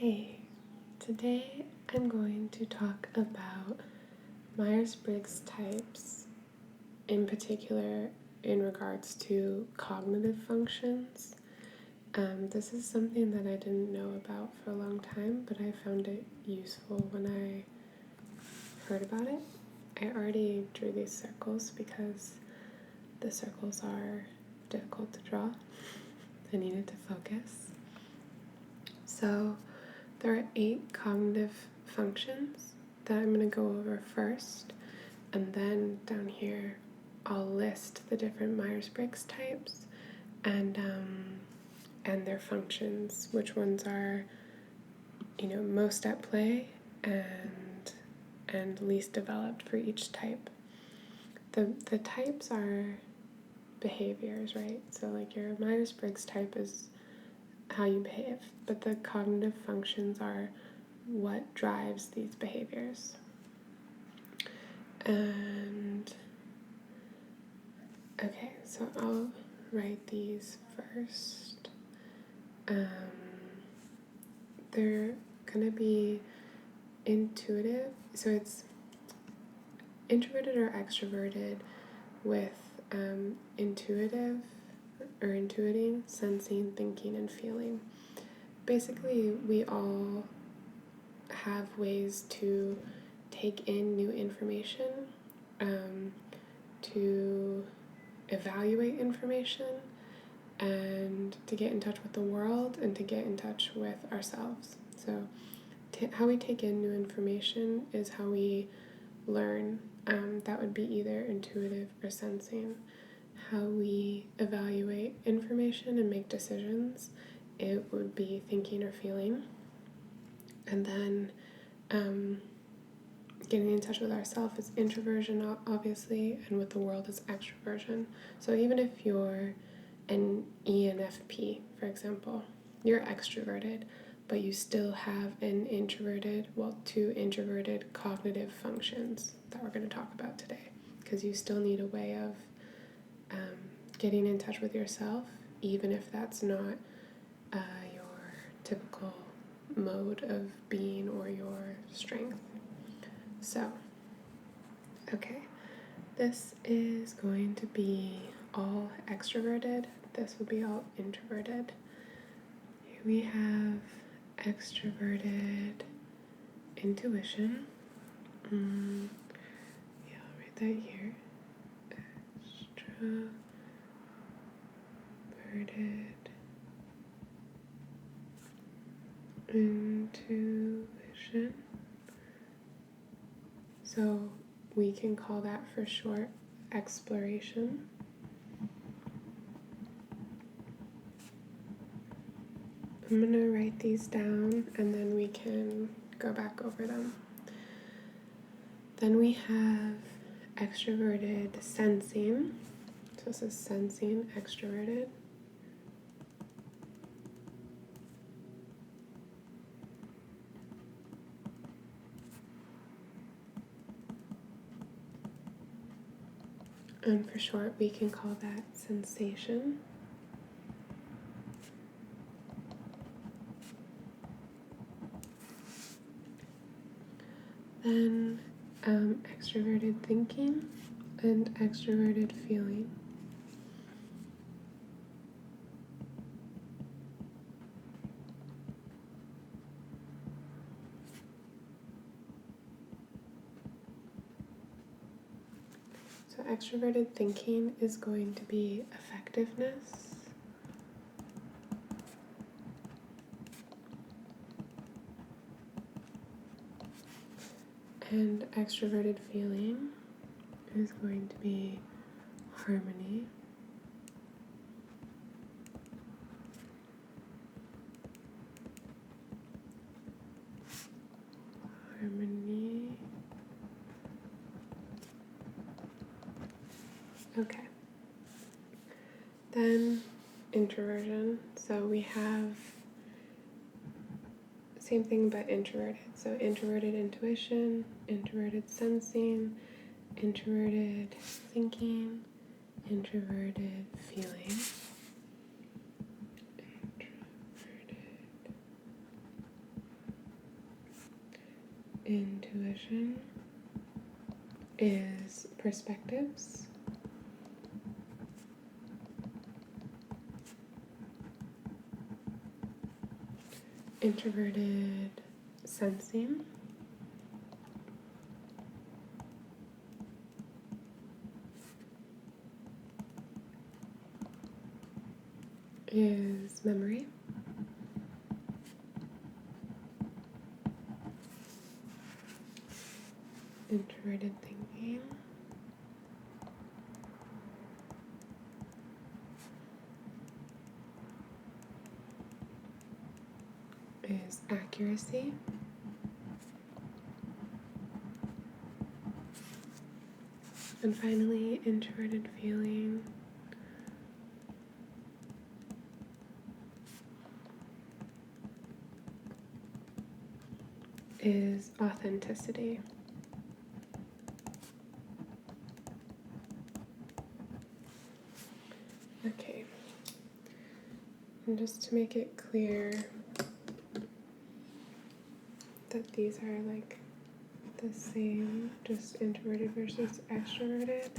Hey, today I'm going to talk about Myers Briggs types, in particular in regards to cognitive functions. This is something that I didn't know about for a long time, but I found it useful when I heard about it. I already drew these circles because the circles are difficult to draw. I needed to focus. So there are 8 cognitive functions that I'm going to go over first, and then down here I'll list the different Myers Briggs types and their functions, which ones are most at play and least developed for each type. The types are behaviors, right? So like your Myers Briggs type is how you behave, but the cognitive functions are what drives these behaviors. And okay, so I'll write these first. They're gonna be intuitive, so it's introverted or extroverted with intuitive or intuiting, sensing, thinking, and feeling. Basically, we all have ways to take in new information, to evaluate information, and to get in touch with the world and to get in touch with ourselves. So how we take in new information is how we learn. That would be either intuitive or sensing. How we evaluate information and make decisions, it would be thinking or feeling. And then getting in touch with ourselves is introversion, obviously, and with the world is extroversion. So even if you're an ENFP, for example, you're extroverted, but you still have two introverted cognitive functions that we're going to talk about today, because you still need a way of getting in touch with yourself, even if that's not your typical mode of being or your strength. So, okay, this is going to be all extroverted. This will be all introverted. Here we have extroverted intuition. Yeah, I'll write that here. Extroverted intuition. So we can call that for short exploration. I'm going to write these down and then we can go back over them. Then we have extroverted sensing. So this is sensing, extroverted. And for short, we can call that sensation. Then extroverted thinking and extroverted feeling. So extroverted thinking is going to be effectiveness. And extroverted feeling is going to be harmony. Harmony. Okay. Then introversion. So we have same thing but introverted. So introverted intuition, introverted sensing, introverted thinking, introverted feeling. Introverted intuition is perspectives. Introverted sensing is memory. Introverted thinking is accuracy. And finally, introverted feeling is authenticity. Okay, and just to make it clear that these are like the same, just introverted versus extroverted.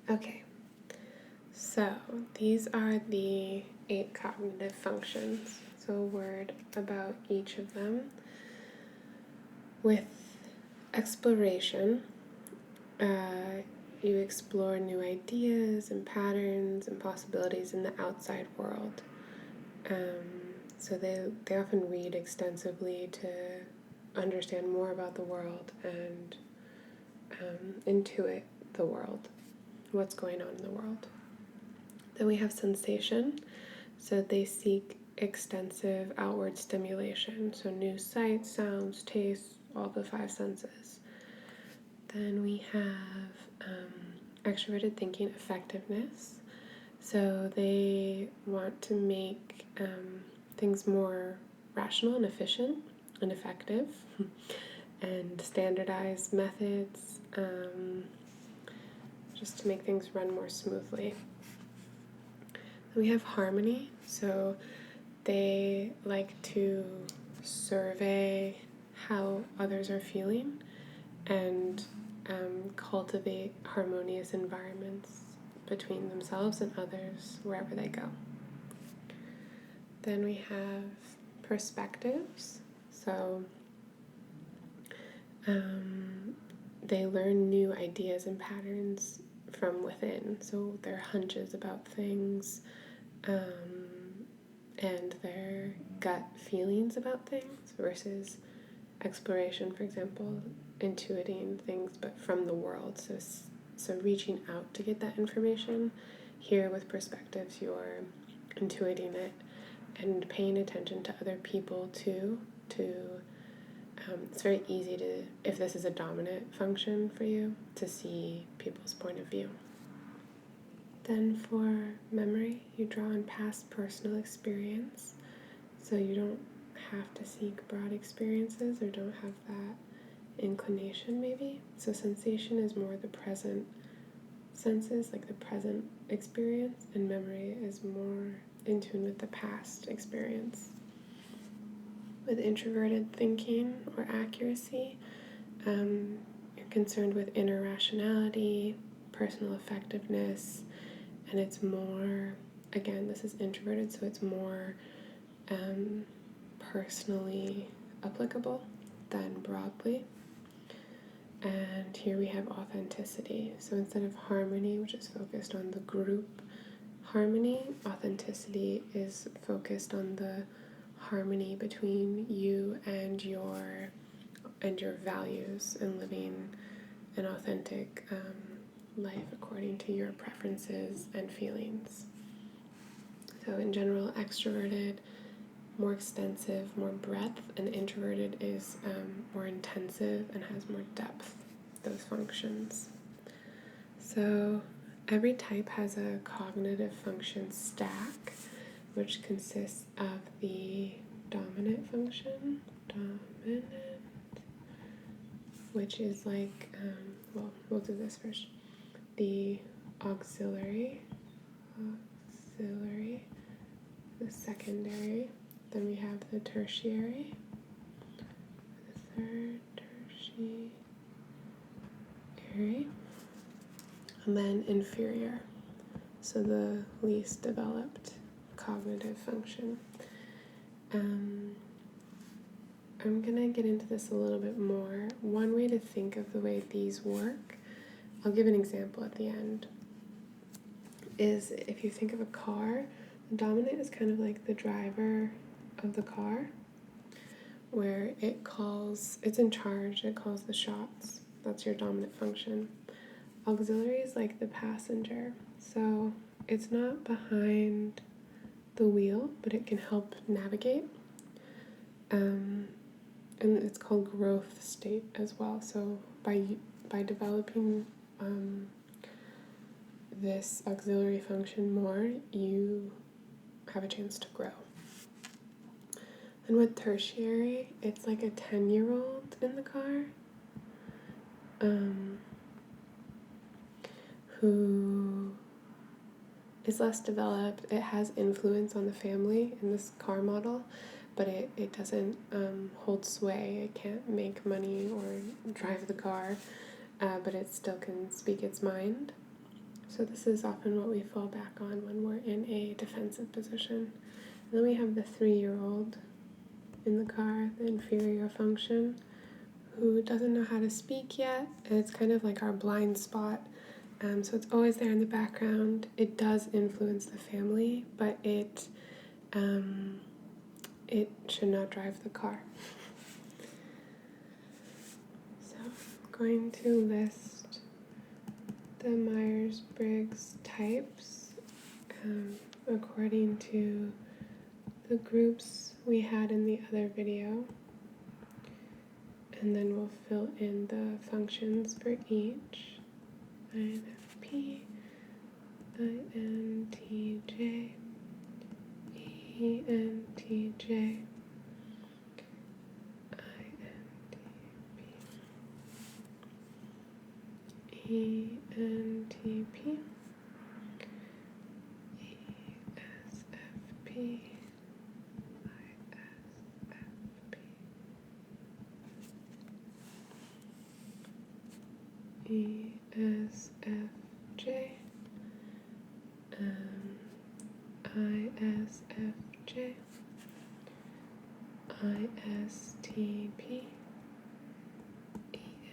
Okay, so these are the 8 cognitive functions. So a word about each of them. With exploration, you explore new ideas and patterns and possibilities in the outside world. So they often read extensively to understand more about the world and intuit the world, what's going on in the world. Then we have sensation. So they seek extensive outward stimulation, so new sights, sounds, tastes, all the 5 senses. Then we have extroverted thinking effectiveness. So they want to make things more rational and efficient and effective and standardized methods just to make things run more smoothly. Then we have harmony. So they like to survey how others are feeling and cultivate harmonious environments between themselves and others wherever they go. Then we have perspectives. So they learn new ideas and patterns from within. So their hunches about things and their gut feelings about things versus exploration, for example, intuiting things but from the world. So reaching out to get that information. Here with perspectives, you're intuiting it and paying attention to other people too. It's very easy to, if this is a dominant function for you, to see people's point of view. Then for memory, you draw on past personal experience. So you don't have to seek broad experiences or don't have that inclination maybe. So sensation is more the present senses, like the present experience, and memory is more in tune with the past experience. With introverted thinking or accuracy, you're concerned with inner rationality, personal effectiveness, and it's more, again, this is introverted, so it's more personally applicable than broadly. And here we have authenticity. So instead of harmony, which is focused on the group harmony, authenticity is focused on the harmony between you and your values, and living an authentic life according to your preferences and feelings. So in general, extroverted, more extensive, more breadth, and introverted is more intensive and has more depth, those functions. So every type has a cognitive function stack, which consists of the dominant function, which is like, we'll do this first, the auxiliary, the secondary, then we have the tertiary, the third, tertiary, and then inferior, so the least developed cognitive function. I'm going to get into this a little bit more. One way to think of the way these work, I'll give an example at the end, is if you think of a car, the dominant is kind of like the driver of the car, where it's in charge, it calls the shots. That's your dominant function. Auxiliary is like the passenger, so it's not behind the wheel, but it can help navigate. And it's called growth state as well. So by developing this auxiliary function more, you have a chance to grow. And with tertiary, it's like a 10-year-old in the car who is less developed. It has influence on the family in this car model, but it doesn't hold sway. It can't make money or drive the car, but it still can speak its mind. So this is often what we fall back on when we're in a defensive position. And then we have the 3-year-old in the car, the inferior function, who doesn't know how to speak yet, and it's kind of like our blind spot. So it's always there in the background. It does influence the family, but it should not drive the car. So I'm going to list the Myers Briggs types according to the groups we had in the other video, and then we'll fill in the functions for each. INFP, INTJ, ENTJ, ENTP, ESFP, ESFJ, ISFJ, ISTP,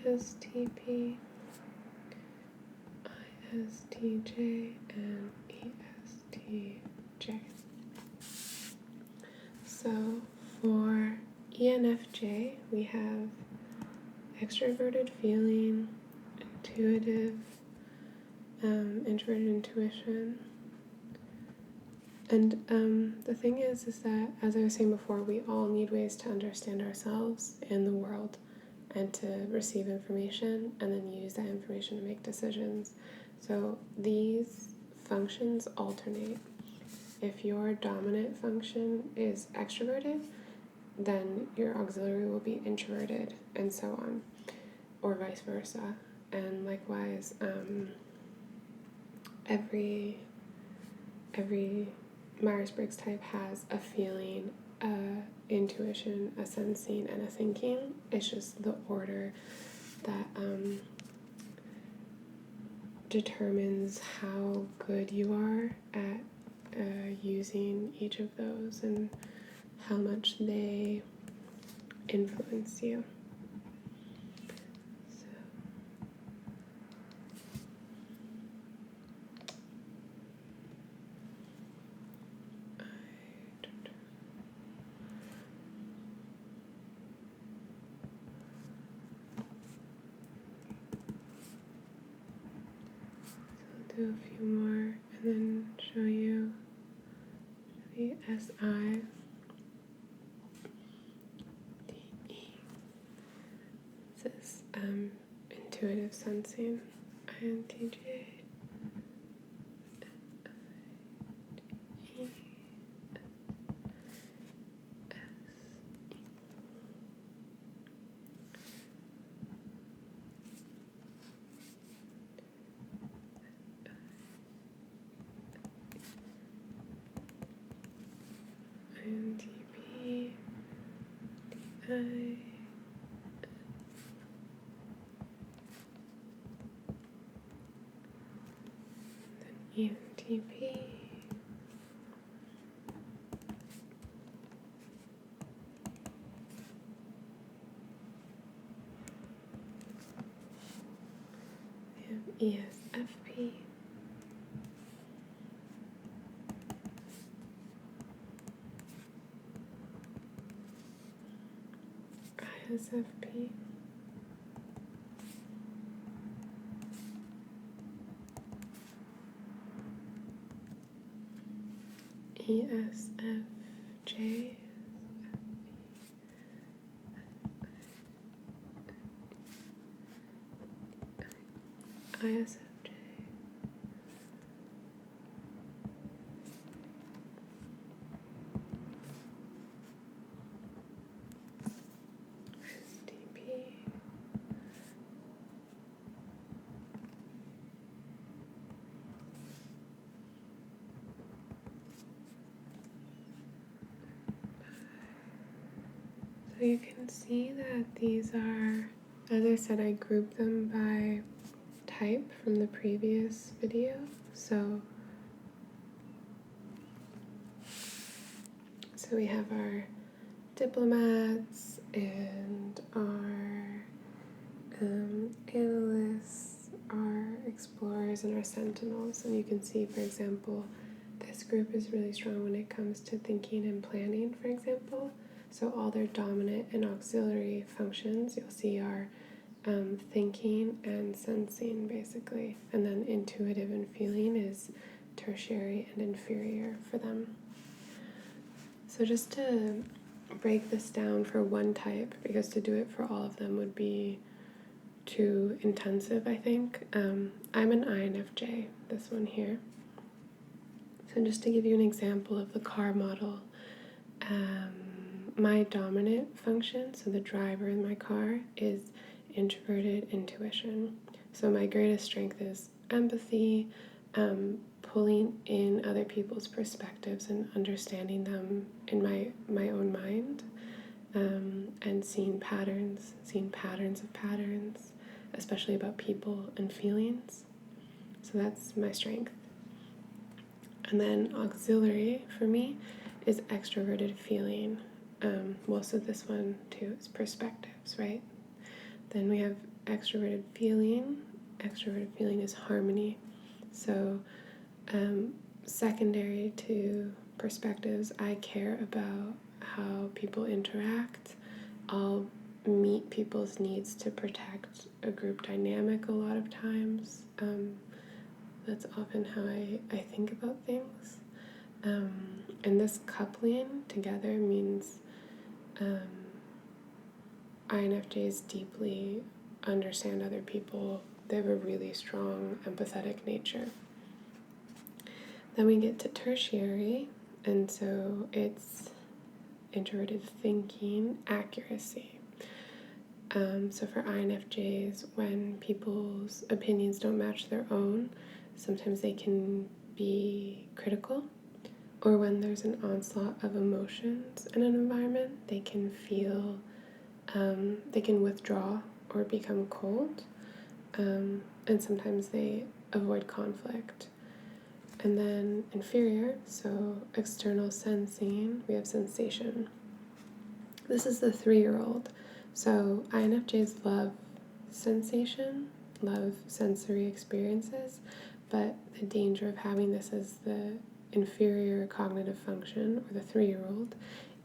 ESTP, ISTJ, and ESTJ. So for ENFJ, we have extroverted feeling, intuitive, introverted intuition. And the thing is that, as I was saying before, we all need ways to understand ourselves and the world, and to receive information and then use that information to make decisions. So these functions alternate. If your dominant function is extroverted, then your auxiliary will be introverted, and so on, or vice versa. And likewise, every Myers Briggs type has a feeling, intuition, a sensing, and a thinking. It's just the order that determines how good you are at using each of those and how much they influence you. Do a few more and then show you the SI, DE. This is intuitive sensing, INTJ, E, INTP, DI, ENTP, ESFP, ISFP, ESFJ, ISFJ, SDP, so you can see that these are, as I said, I grouped them by type from the previous video. So we have our diplomats and our analysts, our explorers, and our sentinels. And you can see, for example, this group is really strong when it comes to thinking and planning, for example. So all their dominant and auxiliary functions you'll see are thinking and sensing, basically. And then intuitive and feeling is tertiary and inferior for them. So just to break this down for one type, because to do it for all of them would be too intensive, I think. I'm an INFJ, this one here. So just to give you an example of the car model, my dominant function, so the driver in my car, is introverted intuition. So my greatest strength is empathy, pulling in other people's perspectives and understanding them in my own mind, and seeing patterns of patterns, especially about people and feelings. So that's my strength. And then auxiliary for me is extroverted feeling. So this one too is perspectives, right? Then we have extroverted feeling. Extroverted feeling is harmony. So secondary to perspectives, I care about how people interact. I'll meet people's needs to protect a group dynamic a lot of times. That's often how I think about things. And this coupling together means INFJs deeply understand other people. They have a really strong empathetic nature. Then we get to tertiary, and so it's introverted thinking, accuracy. So for INFJs, when people's opinions don't match their own, sometimes they can be critical, or when there's an onslaught of emotions in an environment, they can feel, they can withdraw or become cold, and sometimes they avoid conflict. And then inferior, so external sensing, we have sensation. This is the 3-year-old. So INFJs love sensation, love sensory experiences, but the danger of having this as the inferior cognitive function, or the 3-year-old,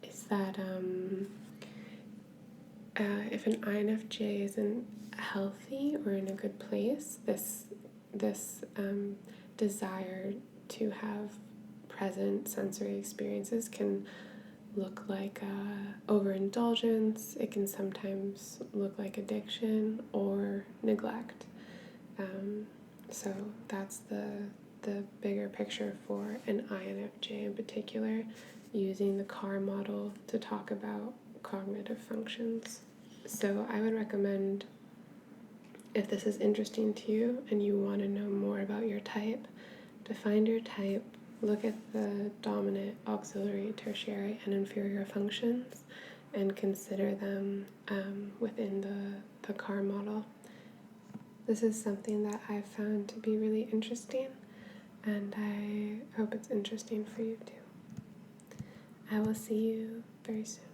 is that if an INFJ isn't healthy or in a good place, this desire to have present sensory experiences can look like overindulgence. It can sometimes look like addiction or neglect. So that's the bigger picture for an INFJ in particular, using the CAR model to talk about cognitive functions. So I would recommend, if this is interesting to you and you want to know more about your type, to find your type, look at the dominant, auxiliary, tertiary, and inferior functions, and consider them within the CAR model. This is something that I've found to be really interesting, and I hope it's interesting for you too. I will see you very soon.